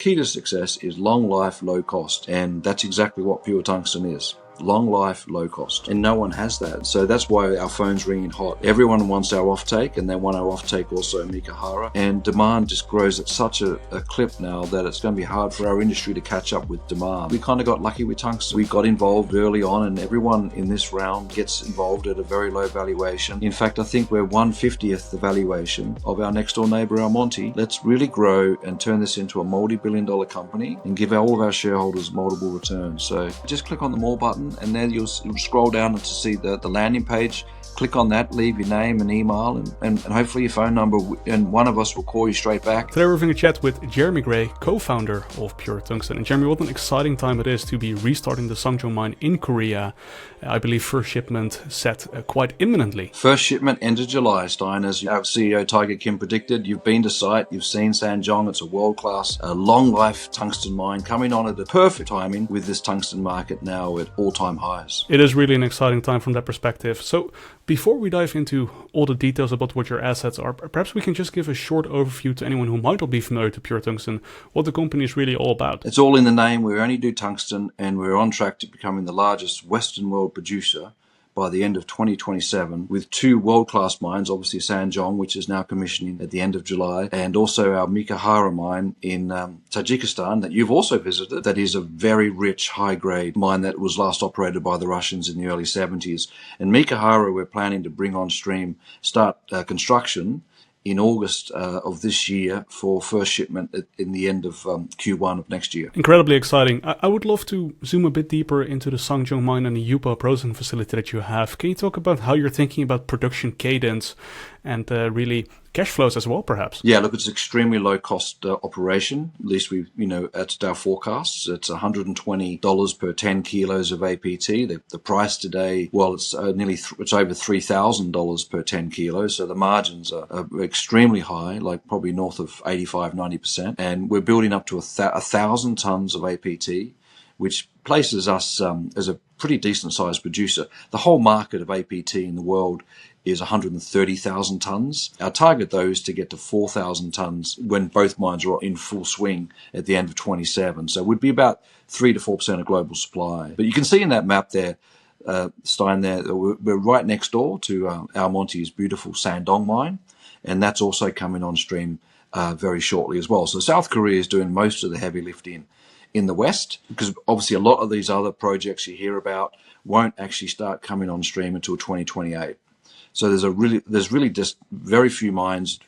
Key to success is long life, low cost. And that's exactly what Pure Tungsten is. Long life, low cost. And no one has that. So that's why our phone's ringing hot. Everyone wants our offtake, and they want our offtake also Mikahara. And demand just grows at such a clip now that it's going to be hard for our industry to catch up with demand. We kind of got lucky with tungsten. We got involved early on, and everyone in this round gets involved at a very low valuation. In fact, I think we're 1/50th the valuation of our next door neighbor, Almonte. Let's really grow and turn this into a multi-billion-dollar company and give all of our shareholders multiple returns. So just click on the More button, and then you'll scroll down to see the landing page. Click on that, leave your name and email, and hopefully your phone number, and one of us will call you straight back. Today we're having a chat with Jeremy Gray, co-founder of Pure Tungsten. And Jeremy, what an exciting time it is to be restarting the Ssangjon mine in Korea. I believe first shipment set quite imminently. First shipment end of July, Stein, as our CEO Tiger Kim predicted. You've been to site, you've seen Ssangjon. It's a world-class, long life tungsten mine coming on at the perfect timing with this tungsten market now at all-time highs. It is really an exciting time from that perspective. So before we dive into all the details about what your assets are, perhaps we can just give a short overview to anyone who might not be familiar to Pure Tungsten, what the company is really all about. It's all in the name. We only do tungsten, and we're on track to becoming the largest Western world producer by the end of 2027, with two world-class mines, obviously Ssangjon, which is now commissioning at the end of July, and also our Mikahara mine in Tajikistan that you've also visited. That is a very rich, high-grade mine that was last operated by the Russians in the early 70s. And Mikahara, we're planning to bring on stream, start construction in August of this year for first shipment in the end of Q1 of next year. Incredibly exciting. I would love to zoom a bit deeper into the Ssangjon mine and the Yupa processing facility that you have. Can you talk about how you're thinking about production cadence and really cash flows as well, perhaps? Yeah, look, it's an extremely low cost operation. At least that's our forecasts. It's $120 per 10 kilos of APT. The price today, well, it's it's over $3,000 per 10 kilos. So the margins are extremely high, like probably north of 85-90%. And we're building up to 1,000 tons of APT, which places us as a pretty decent sized producer. The whole market of APT in the world is 130,000 tons. Our target, though, is to get to 4,000 tons when both mines are in full swing at the end of 27. So we'd be about 3 to 4% of global supply. But you can see in that map there, Stein, there we're right next door to Almonte's beautiful Shandong mine, and that's also coming on stream very shortly as well. So South Korea is doing most of the heavy lifting in the West, because obviously a lot of these other projects you hear about won't actually start coming on stream until 2028. So there's really just very few mines,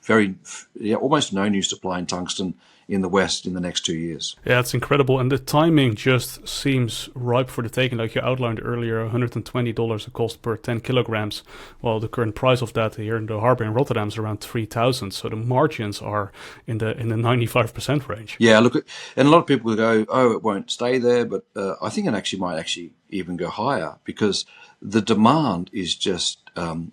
almost no new supply in tungsten in the West in the next 2 years. Yeah, it's incredible. And the timing just seems ripe for the taking. Like you outlined earlier, $120 a cost per 10 kilograms. Well, the current price of that here in the harbor in Rotterdam is around 3,000. So the margins are in the 95% range. Yeah, look, and a lot of people will go, oh, it won't stay there. But I think it might even go higher, because the demand is just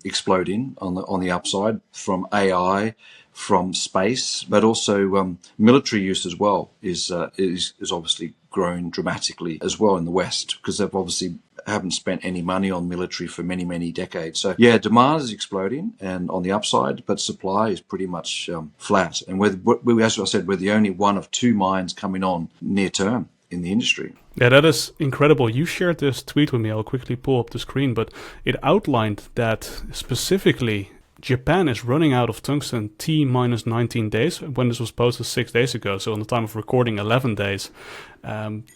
exploding on the upside from AI, from space, but also military use as well is obviously growing dramatically as well in the West, because they've obviously haven't spent any money on military for many, many decades. So yeah, demand is exploding and on the upside, but supply is pretty much flat. And as I said, we're the only one of two mines coming on near term in the industry. Yeah, that is incredible. You shared this tweet with me. I'll quickly pull up the screen, but it outlined that specifically Japan is running out of tungsten T minus 19 days, when this was posted 6 days ago. So on the time of recording, 11 days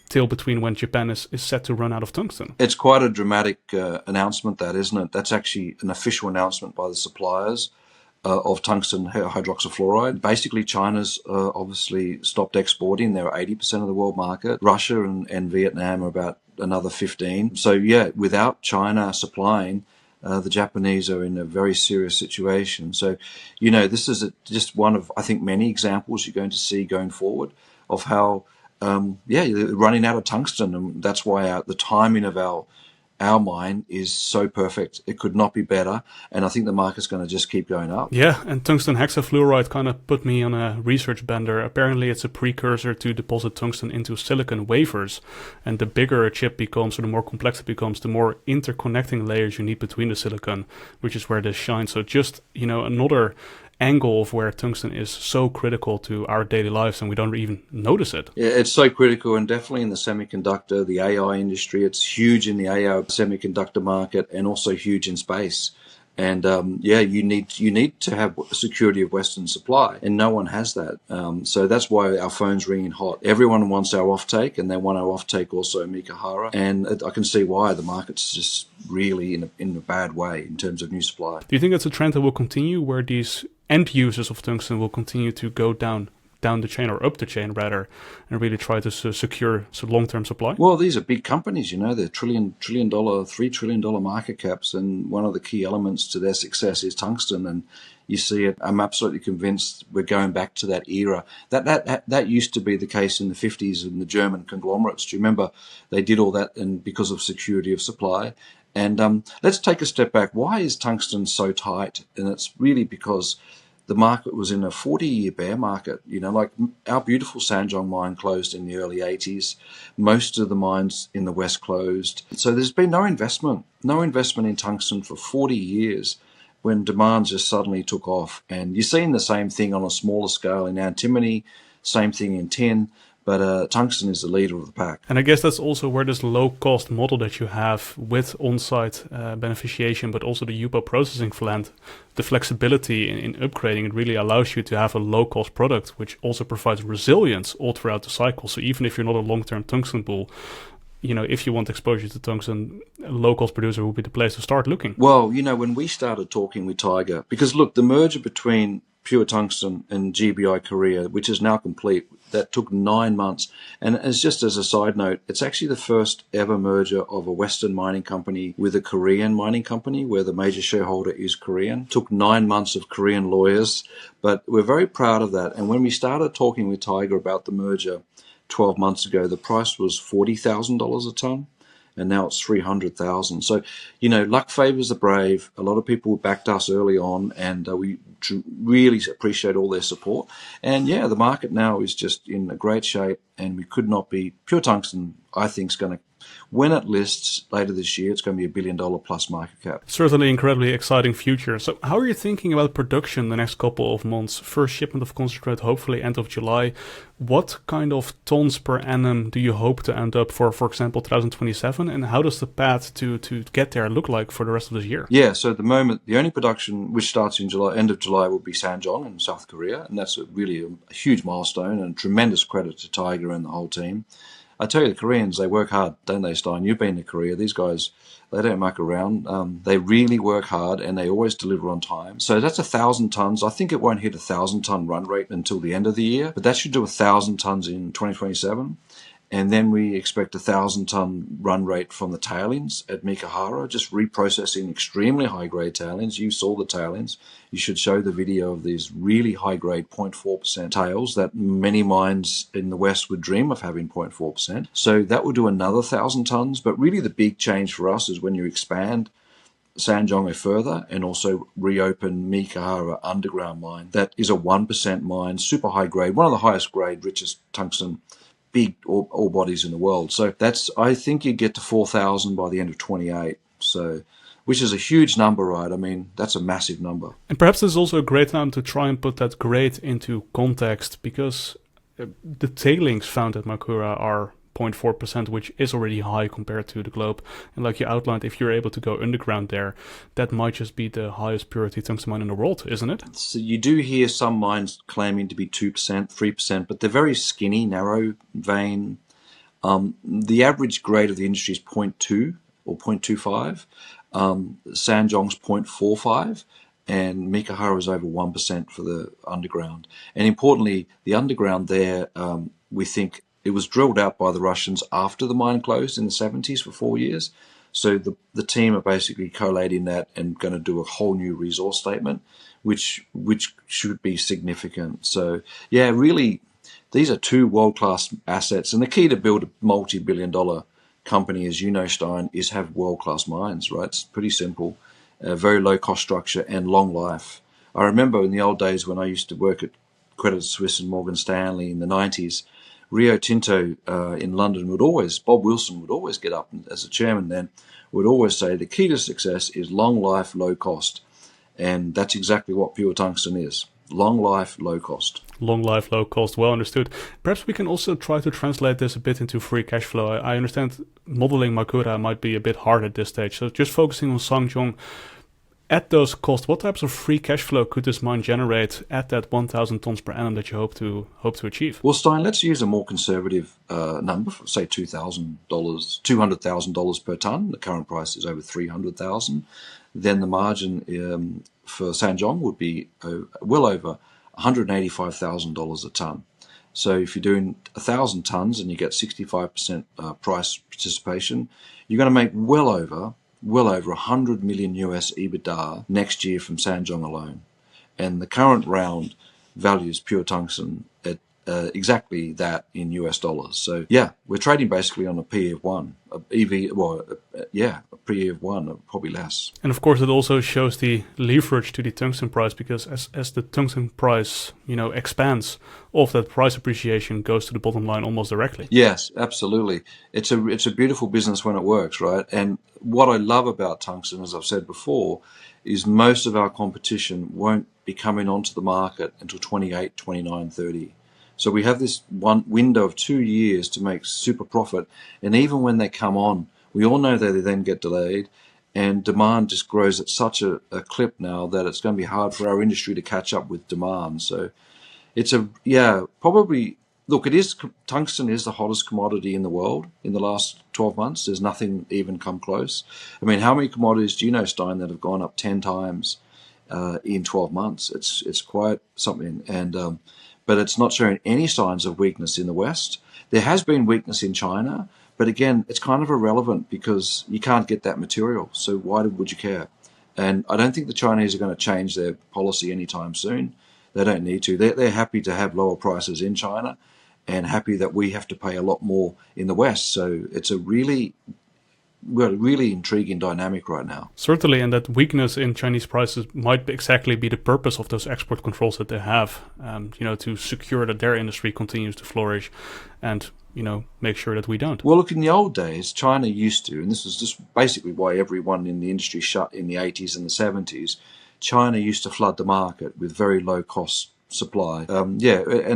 till between when Japan is set to run out of tungsten. It's quite a dramatic announcement, that, isn't it? That's actually an official announcement by the suppliers of tungsten hydroxyfluoride. Basically, China's obviously stopped exporting. They're 80% of the world market. Russia and Vietnam are about another 15. So yeah, without China supplying, the Japanese are in a very serious situation. So, this is just one of, I think, many examples you're going to see going forward of how, they're running out of tungsten. And that's why the timing of our mine is so perfect. It could not be better. And I think the market's going to just keep going up. Yeah, and tungsten hexafluoride kind of put me on a research bender. Apparently it's a precursor to deposit tungsten into silicon wafers. And the bigger a chip becomes, or the more complex it becomes, the more interconnecting layers you need between the silicon, which is where this shines. So just, another angle of where tungsten is so critical to our daily lives and we don't even notice it. Yeah, it's so critical, and definitely in the semiconductor, the AI industry. It's huge in the AI semiconductor market, and also huge in space. And you need to have security of Western supply, and no one has that. So that's why our phone's ringing hot. Everyone wants our offtake, and they want our offtake also Mikahara. And I can see why the market's just really in a bad way in terms of new supply. Do you think that's a trend that will continue, where these end users of tungsten will continue to go down the chain, or up the chain rather, and really try to secure some long-term supply? Well, these are big companies, they're $3 trillion market caps, and one of the key elements to their success is tungsten, and you see it. I'm absolutely convinced we're going back to that era. That used to be the case in the 50s in the German conglomerates. Do you remember they did all that and because of security of supply? And let's take a step back. Why is tungsten so tight? And it's really because the market was in a 40-year bear market. Like our beautiful Ssangjon mine closed in the early 80s. Most of the mines in the West closed. So there's been no investment in tungsten for 40 years when demand just suddenly took off. And you're seeing the same thing on a smaller scale in antimony, same thing in tin. But tungsten is the leader of the pack. And I guess that's also where this low-cost model that you have with on-site beneficiation, but also the UPO processing plant, the flexibility in upgrading, it really allows you to have a low-cost product, which also provides resilience all throughout the cycle. So even if you're not a long-term tungsten bull, if you want exposure to tungsten, a low-cost producer will be the place to start looking. Well, when we started talking with Tiger, because look, the merger between Pure Tungsten and GBI Korea, which is now complete, that took 9 months. And as a side note, it's actually the first ever merger of a Western mining company with a Korean mining company where the major shareholder is Korean. Took 9 months of Korean lawyers, but we're very proud of that. And when we started talking with Tiger about the merger 12 months ago, the price was $40,000 a ton. And now it's 300,000. So, luck favors the brave. A lot of people backed us early on, and we really appreciate all their support. And yeah, the market now is just in a great shape, and we could not be. Pure Tungsten, I think, is going to, when it lists later this year, it's going to be $1 billion plus market cap. Certainly incredibly exciting future. So how are you thinking about production the next couple of months? First shipment of concentrate, hopefully end of July. What kind of tons per annum do you hope to end up for example, 2027? And how does the path to get there look like for the rest of this year? Yeah, so at the moment, the only production which starts in July, end of July, will be Ssangjon in South Korea. And that's really a huge milestone and tremendous credit to Tiger and the whole team. I tell you, the Koreans, they work hard, don't they, Stein? You've been to Korea. These guys, they don't muck around. They really work hard, and they always deliver on time. So that's 1,000 tons. I think it won't hit 1,000-ton run rate until the end of the year, but that should do 1,000 tons in 2027. And then we expect 1,000-ton run rate from the tailings at Mikahara, just reprocessing extremely high-grade tailings. You saw the tailings. You should show the video of these really high-grade 0.4% tails that many mines in the West would dream of having 0.4%. So that will do another 1,000 tons. But really the big change for us is when you expand Ssangjon further and also reopen Mikahara underground mine. That is a 1% mine, super high grade, one of the highest grade, richest tungsten big ore bodies in the world. So that's, I think you get to 4,000 by the end of 28. So, which is a huge number, right? I mean, that's a massive number. And perhaps this is also a great time to try and put that grade into context, because the tailings found at Makura are 0.4%, which is already high compared to the globe. And like you outlined, if you're able to go underground there, that might just be the highest purity tungsten mine in the world, isn't it? So you do hear some mines claiming to be 2%, 3%, but they're very skinny, narrow vein. The average grade of the industry is 0.2 or 0.25. Ssangjon's 0.45. And Mikahara is over 1% for the underground. And importantly, the underground there, we think, it was drilled out by the Russians after the mine closed in the 70s for 4 years. So the team are basically collating that and going to do a whole new resource statement, which should be significant. So, yeah, really, these are two world-class assets. And the key to build a multi-billion-dollar company, as you know, Stein, is have world-class mines, right? It's pretty simple. Very low-cost structure and long life. I remember in the old days when I used to work at Credit Suisse and Morgan Stanley in the 90s, Rio Tinto in London Bob Wilson would always get up as a chairman then, would always say the key to success is long life, low cost. And that's exactly what Pure Tungsten is. long life, low cost. Long life, low cost, well understood. Perhaps we can also try to translate this a bit into free cash flow. I understand modeling Makura might be a bit hard at this stage. So just focusing on Ssangjon, at those costs, what types of free cash flow could this mine generate at that 1,000 tons per annum that you hope to achieve? Well, Stein, let's use a more conservative number, say $200,000 per ton. The current price is over $300,000. Then the margin for Ssangjon would be well over $185,000 a ton. So if you're doing 1,000 tons and you get 65% price participation, you're going to make well over 100 million US EBITDA next year from Ssangjon alone. And the current round values Pure Tungsten at exactly that in US dollars. So yeah, we're trading basically on a PE of 1, a PE of 1, probably less. And of course, it also shows the leverage to the tungsten price, because as the tungsten price, expands, all of that price appreciation goes to the bottom line almost directly. Yes, absolutely. It's a beautiful business when it works, right? And what I love about tungsten, as I've said before, is most of our competition won't be coming onto the market until 28, 29, 30. So we have this one window of 2 years to make super profit. And even when they come on, we all know that they then get delayed, and demand just grows at such a clip now that it's going to be hard for our industry to catch up with demand. So it's probably, look, tungsten is the hottest commodity in the world in the last 12 months. There's nothing even come close. I mean, how many commodities do you know, Stein, that have gone up 10 times in 12 months? It's quite something. And but it's not showing any signs of weakness in the West. There has been weakness in China, but again, it's kind of irrelevant because you can't get that material. So why would you care? And I don't think the Chinese are going to change their policy anytime soon. They don't need to. They're happy to have lower prices in China and happy that we have to pay a lot more in the West. So it's we're a really intriguing dynamic right now. Certainly, and that weakness in Chinese prices might exactly be the purpose of those export controls that they have, to secure that their industry continues to flourish and, make sure that we don't. Well, look, in the old days, China used to, and this is just basically why everyone in the industry shut in the 80s and the 70s, China used to flood the market with very low cost supply. And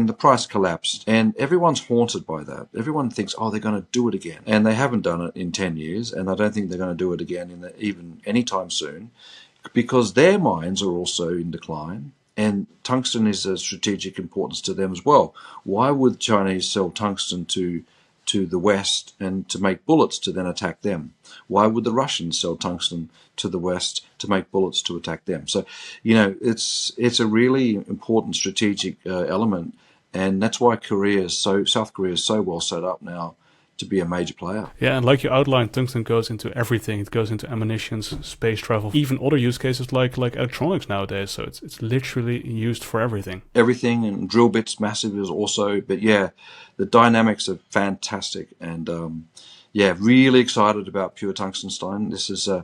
the price collapsed, and everyone's haunted by that. Everyone thinks, they're going to do it again, and they haven't done it in 10 years, and I don't think they're going to do it again even anytime soon, because their mines are also in decline, and tungsten is of strategic importance to them as well. Why would Chinese sell tungsten to the West and to make bullets to then attack them? Why would the Russians sell tungsten to the West to make bullets to attack them? So, it's a really important strategic element, and that's why South Korea is so well set up now to be a major player. Yeah, and like you outlined, tungsten goes into everything. It goes into ammunitions, space travel, even other use cases like electronics nowadays. So it's literally used for everything. Everything, and drill bits massive is also, but yeah, the dynamics are fantastic, and really excited about Pure Tungsten, Stein. This is as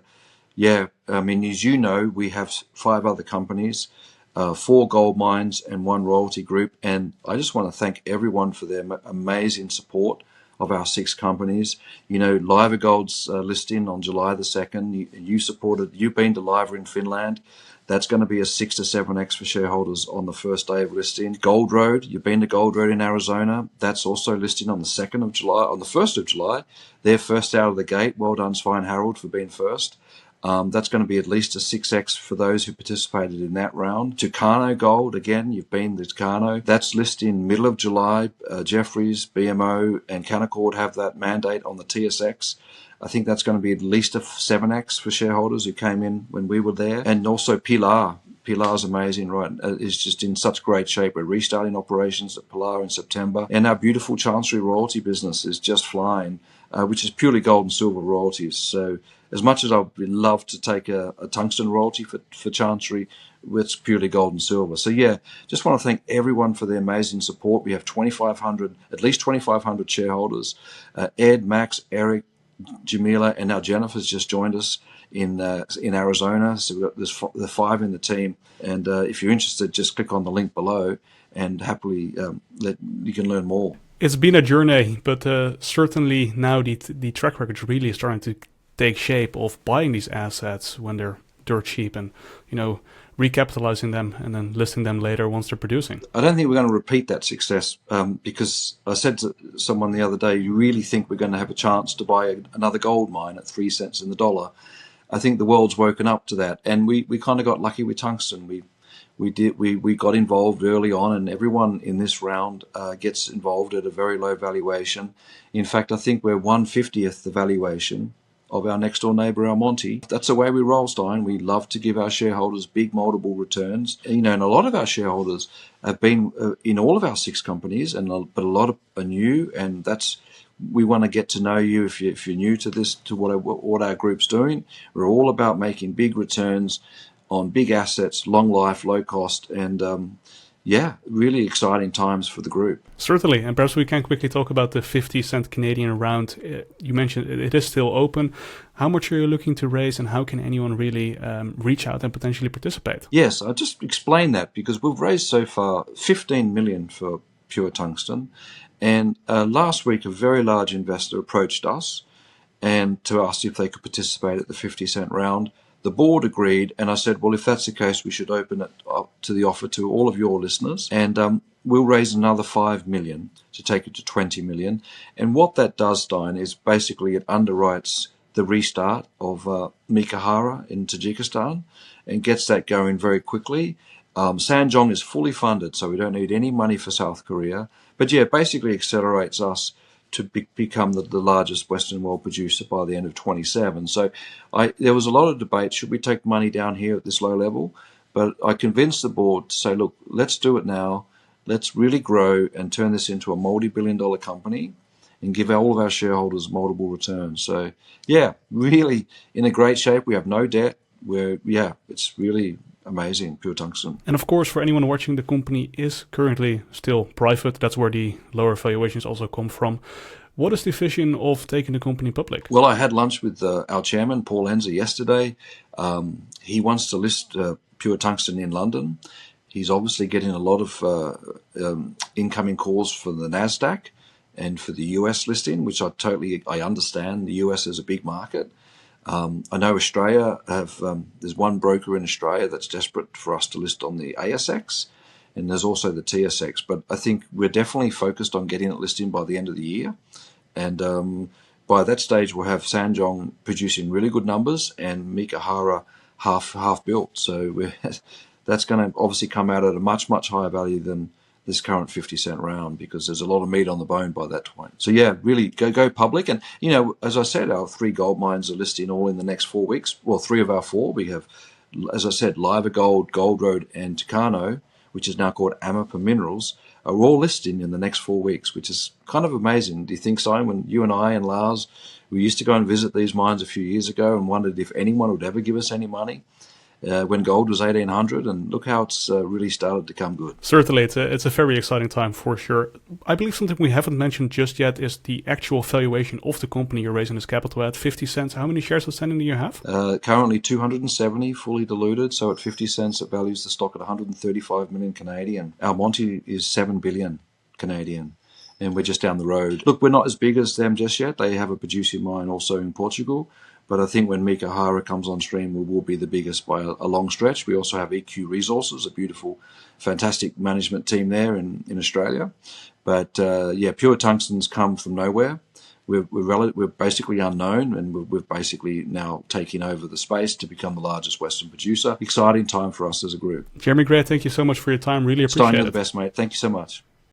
you know, we have 5 other companies, 4 gold mines and 1 royalty group, and I just want to thank everyone for their amazing support of our 6 companies. Liver Gold's listing on July the 2nd. You've been to Liver in Finland. That's going to be a 6 to 7x for shareholders on the first day of listing. Gold Road, you've been to Gold Road in Arizona. That's also listing on the 2nd of July. On the 1st of July, they're first out of the gate. Well done, Svein Harold, for being first. That's going to be at least a 6x for those who participated in that round. Tucano Gold, again, you've been to Tucano. That's listing middle of July. Jefferies, BMO, and Canaccord have that mandate on the TSX. I think that's going to be at least a 7x for shareholders who came in when we were there. And also Pilar. Pilar's amazing, right? It's just in such great shape. We're restarting operations at Pilar in September. And our beautiful Chancery royalty business is just flying, which is purely gold and silver royalties. So as much as I would love to take a tungsten royalty for Chancery, it's purely gold and silver. So yeah, just want to thank everyone for their amazing support. We have at least 2,500 shareholders. Ed, Max, Eric, Jamila, and now Jennifer's just joined us in Arizona. So there's 5 in the team. And if you're interested, just click on the link below, and happily you can learn more. It's been a journey, but certainly now the track record is really starting to take shape of buying these assets when they're dirt cheap, and recapitalizing them and then listing them later once they're producing. I don't think we're going to repeat that success because I said to someone the other day, you really think we're going to have a chance to buy another gold mine at 3 cents in the dollar? I think the world's woken up to that, and we kind of got lucky with tungsten. We got involved early on, and everyone in this round gets involved at a very low valuation. In fact, I think we're 1/50th the valuation of our next door neighbour, Almonte. That's the way we roll, Stein. We love to give our shareholders big multiple returns. And a lot of our shareholders have been in all of our 6 companies, but a lot are new, and we want to get to know you if you're new to this, to what our group's doing. We're all about making big returns on big assets, long life, low cost, and really exciting times for the group. Certainly, and perhaps we can quickly talk about the 50-cent Canadian round. You mentioned it is still open. How much are you looking to raise, and how can anyone really reach out and potentially participate? Yes, I just explained that because we've raised so far $15 million for Pure Tungsten, and last week a very large investor approached us and to ask if they could participate at the 50-cent round. The board agreed, and I said, well, if that's the case, we should open it up to the offer to all of your listeners, and we'll raise another $5 million to take it to $20 million. And what that does, Stein, is basically it underwrites the restart of Mikahara in Tajikistan and gets that going very quickly. Ssangjon is fully funded, so we don't need any money for South Korea. But yeah, basically accelerates us to become the largest Western world producer by the end of 27. So there was a lot of debate, should we take money down here at this low level? But I convinced the board to say, look, let's do it now. Let's really grow and turn this into a multi-billion-dollar company and give all of our shareholders multiple returns. So yeah, really in a great shape. We have no debt. It's really amazing, Pure Tungsten. And of course, for anyone watching, the company is currently still private. That's where the lower valuations also come from. What is the vision of taking the company public? Well, I had lunch with our chairman, Paul Henze, yesterday. He wants to list Pure Tungsten in London. He's obviously getting a lot of incoming calls for the NASDAQ and for the US listing, which I understand. The US is a big market. I know Australia there's one broker in Australia that's desperate for us to list on the ASX, and there's also the TSX. But I think we're definitely focused on getting it listed by the end of the year. And by that stage, we'll have Ssangjon producing really good numbers and Mikahara half built. So that's going to obviously come out at a much, much higher value than this current 50-cent round, because there's a lot of meat on the bone by that point. So yeah, really go public. And, as I said, our 3 gold mines are listing all in the next 4 weeks. Well, 3 of our 4. We have, as I said, Liver Gold, Gold Road, and Tucano, which is now called Amapa Minerals, are all listing in the next 4 weeks, which is kind of amazing. Do you think, Simon, when you and I and Lars, we used to go and visit these mines a few years ago and wondered if anyone would ever give us any money? When gold was 1,800, and look how it's really started to come good. Certainly, it's a very exciting time for sure. I believe something we haven't mentioned just yet is the actual valuation of the company you're raising this capital at, 50 cents. How many shares outstanding do you have? Currently 270, fully diluted. So at 50 cents, it values the stock at 135 million Canadian. Almonte is 7 billion Canadian. And we're just down the road. Look, we're not as big as them just yet. They have a producing mine also in Portugal. But I think when Mikahara comes on stream, we will be the biggest by a long stretch. We also have EQ Resources, a beautiful, fantastic management team there in Australia. But Pure Tungsten's come from nowhere. We're basically unknown, and we've basically now taken over the space to become the largest Western producer. Exciting time for us as a group. Jeremy Gray, thank you so much for your time. Really appreciate it. Stein, you're the best, mate. Thank you so much.